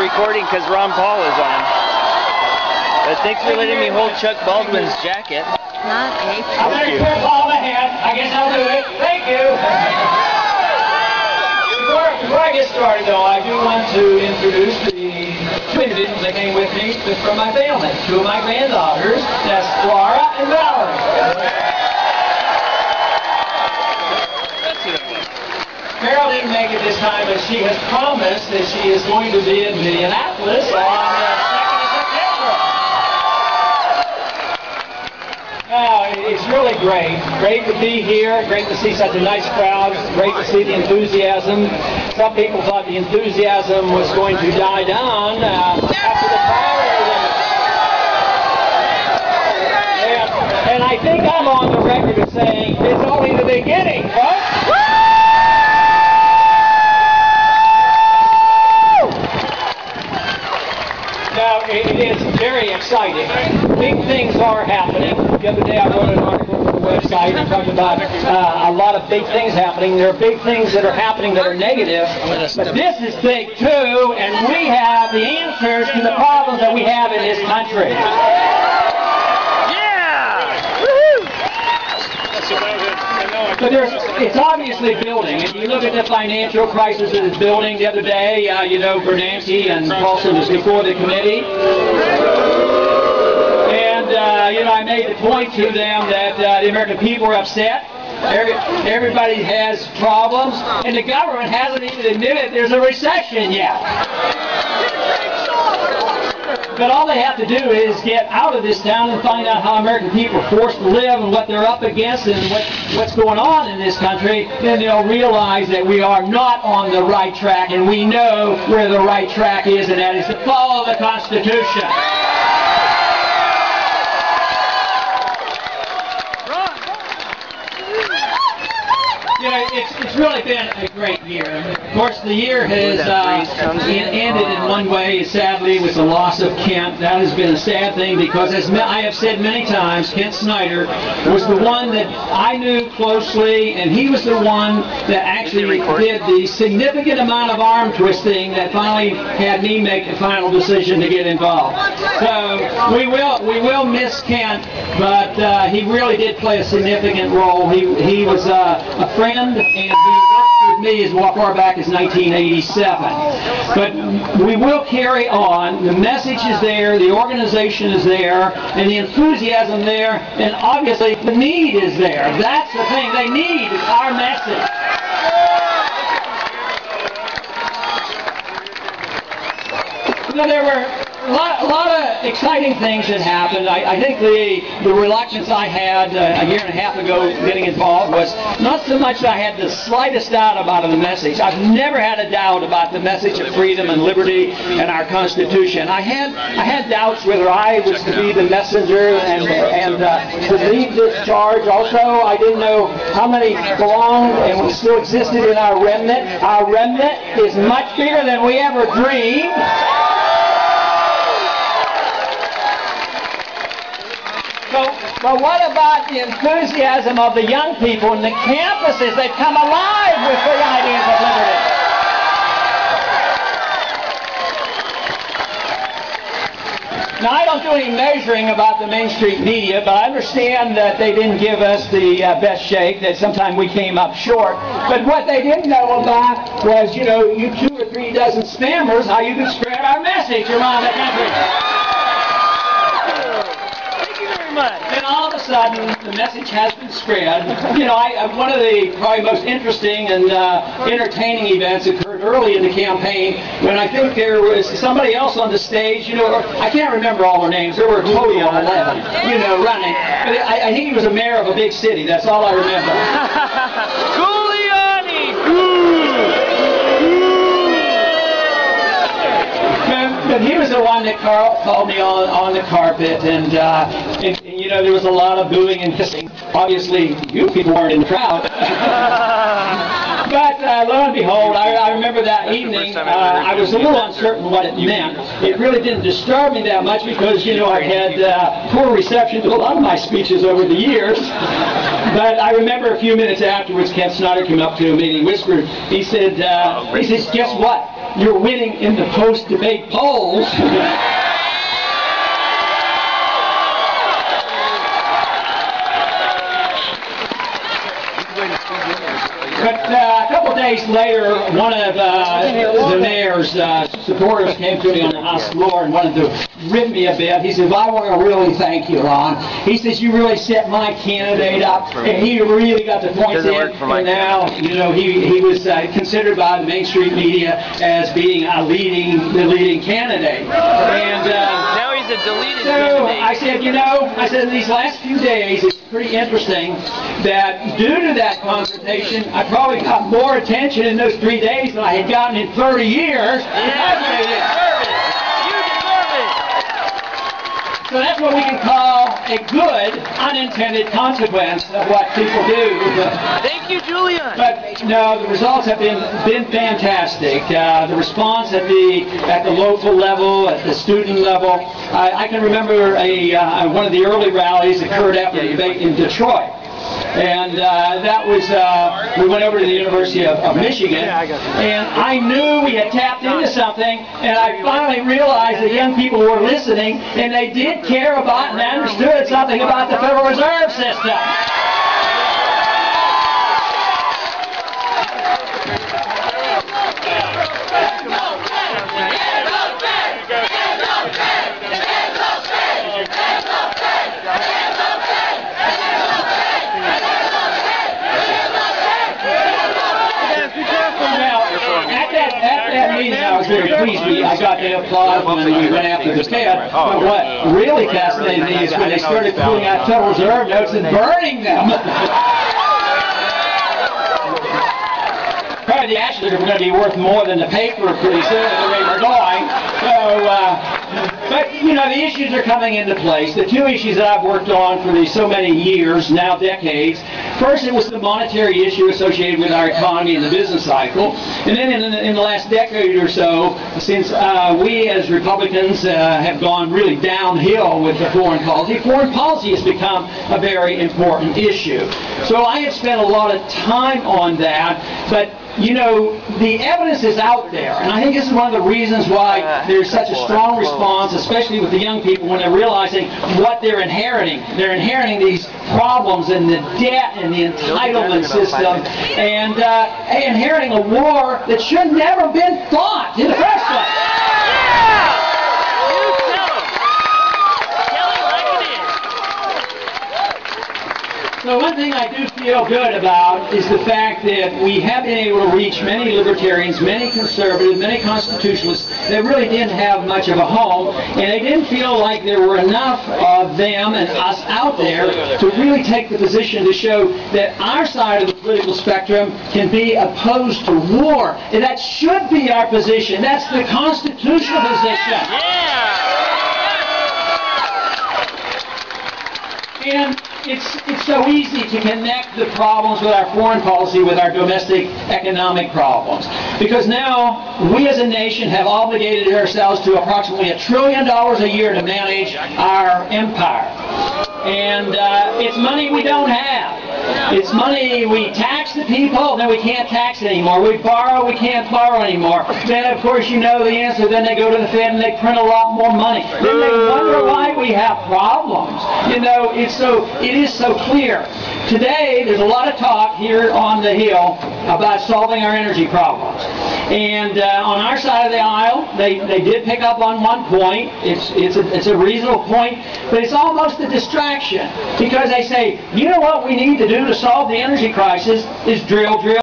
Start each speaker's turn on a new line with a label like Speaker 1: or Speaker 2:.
Speaker 1: recording because Ron Paul is on. But thanks for letting me hold Chuck Baldwin's jacket.
Speaker 2: Not a
Speaker 3: I'm going to turn Paul ahead. I guess I'll do it. Thank you. Before I get started, though, I do want to introduce the twin victims that came with me from my family. Two of my granddaughters. That's Laura and Valerie. Carol didn't make it this time, but she has promised that she is going to be in Minneapolis on the 2nd of September. Now, it's really great. Great to be here. Great to see such a nice crowd. Great to see the enthusiasm. Some people thought the enthusiasm was going to die down after the fire. And I think I'm on the record of saying it's only the beginning, folks. Now, it is very exciting. Big things are happening. The other day I wrote an article for the website and talked about a lot of big things happening. There are big things that are happening that are negative, but this is big too, and we have the answers to the problems that we have in this country. But it's obviously building. If you look at the financial crisis that is building the other day, you know, Bernanke and Paulson was before the committee. And, you know, I made the point to them that the American people are upset. Everybody has problems. And the government hasn't even admitted there's a recession yet. But all they have to do is get out of this town and find out how American people are forced to live and what they're up against and what's going on in this country. Then they'll realize that we are not on the right track, and we know where the right track is, and that is to follow the Constitution. You know, it's really been a great year. Of course, the year has ended in one way, sadly, with the loss of Kent. That has been a sad thing because, as I have said many times, Kent Snyder was the one that I knew closely, and he was the one that actually did the significant amount of arm twisting that finally had me make the final decision to get involved. So we will miss Kent, but he really did play a significant role. He was a friend, and he worked with me as far back as 1987. But we will carry on. The message is there, the organization is there, and the enthusiasm there, and obviously the need is there. That's the thing. They need our message. You know, there were a lot of exciting things that happened. I think the reluctance I had a year and a half ago getting involved was not so much that I had the slightest doubt about the message. I've never had a doubt about the message of freedom and liberty and our Constitution. I had doubts whether I was to be the messenger and to lead this charge. Also, I didn't know how many belonged and still existed in our remnant. Our remnant is much bigger than we ever dreamed. But what about the enthusiasm of the young people in the campuses? They've come alive with the ideas of liberty. Now, I don't do any measuring about the Main Street media, but I understand that they didn't give us the best shake, that sometimes we came up short. But what they didn't know about was, you know, you 2 or 3 dozen spammers, how you could spread our message around the country. And all of a sudden, the message has been spread. You know, one of the probably most interesting and entertaining events occurred early in the campaign when I think there was somebody else on the stage. You know, I can't remember all their names. There were a total of 11, you know, running. But I think he was a mayor of a big city. That's all I remember. But he was the one that called me on the carpet, and you know, there was a lot of booing and hissing. Obviously, you people weren't in the crowd. But lo and behold, I remember that evening, I was a little uncertain what it meant. It really didn't disturb me that much because, you know, I've had poor reception to a lot of my speeches over the years. But I remember a few minutes afterwards, Kent Snyder came up to me and he whispered, he says, guess what? you're winning in the post-debate polls. But a couple of days later, one of the mayor's supporters came to me on the House floor and wanted to rib me a bit. He said, well, I want to really thank you, Ron. He says, you really set my candidate up, and he really got the points in. And now, you know, he was considered by the Main Street media as being the leading candidate. And
Speaker 1: now he's a deleted
Speaker 3: candidate. I said, you know, in these last few days, it's pretty interesting that due to that confrontation, I probably got more attention in those 3 days than I had gotten in 30 years.
Speaker 1: Yeah, you deserve it. You deserve it.
Speaker 3: So that's what we can call a good unintended consequence of what people do.
Speaker 1: Thank you, Julian.
Speaker 3: But no, the results have been fantastic. The response at the local level, at the student level. I can remember one of the early rallies occurred after the debate in Detroit. And that was, we went over to the University of Michigan, and I knew we had tapped into something, and I finally realized that young people were listening, and they did care about and understood something about the Federal Reserve System. I was very pleased. I got the applause when we went after the Fed. But what really fascinated me is when they started pulling out Federal Reserve notes and burning them. Probably the ashes are going to be worth more than the paper pretty soon the way we're going. But, you know, the issues are coming into place. The two issues that I've worked on for so many years, now decades. First, it was the monetary issue associated with our economy and the business cycle. And then in the last decade or so, since we as Republicans have gone really downhill with the foreign policy has become a very important issue. So I have spent a lot of time on that, but you know, the evidence is out there, and I think this is one of the reasons why there's such a strong response, especially with the young people, when they're realizing what they're inheriting. They're inheriting these problems and the debt and the entitlement system, and inheriting a war that should never have been fought in the first place. So one thing I do feel good about is the fact that we have been able to reach many libertarians, many conservatives, many constitutionalists that really didn't have much of a home, and they didn't feel like there were enough of them and us out there to really take the position to show that our side of the political spectrum can be opposed to war. And that should be our position. That's the constitutional position. And it's so easy to connect the problems with our foreign policy with our domestic economic problems. Because now we as a nation have obligated ourselves to approximately $1 trillion a year to manage our empire. And it's money we don't have. It's money we tax the people, then we can't tax anymore. We borrow, we can't borrow anymore. Then, of course, you know the answer. Then they go to the Fed and they print a lot more money. Then they wonder why we have problems. You know, it is so clear. Today, there's a lot of talk here on the Hill about solving our energy problems. And on our side of the aisle, they did pick up on one point. It's a reasonable point, but it's almost a distraction because they say, you know what we need to do to solve the energy crisis is drill, drill.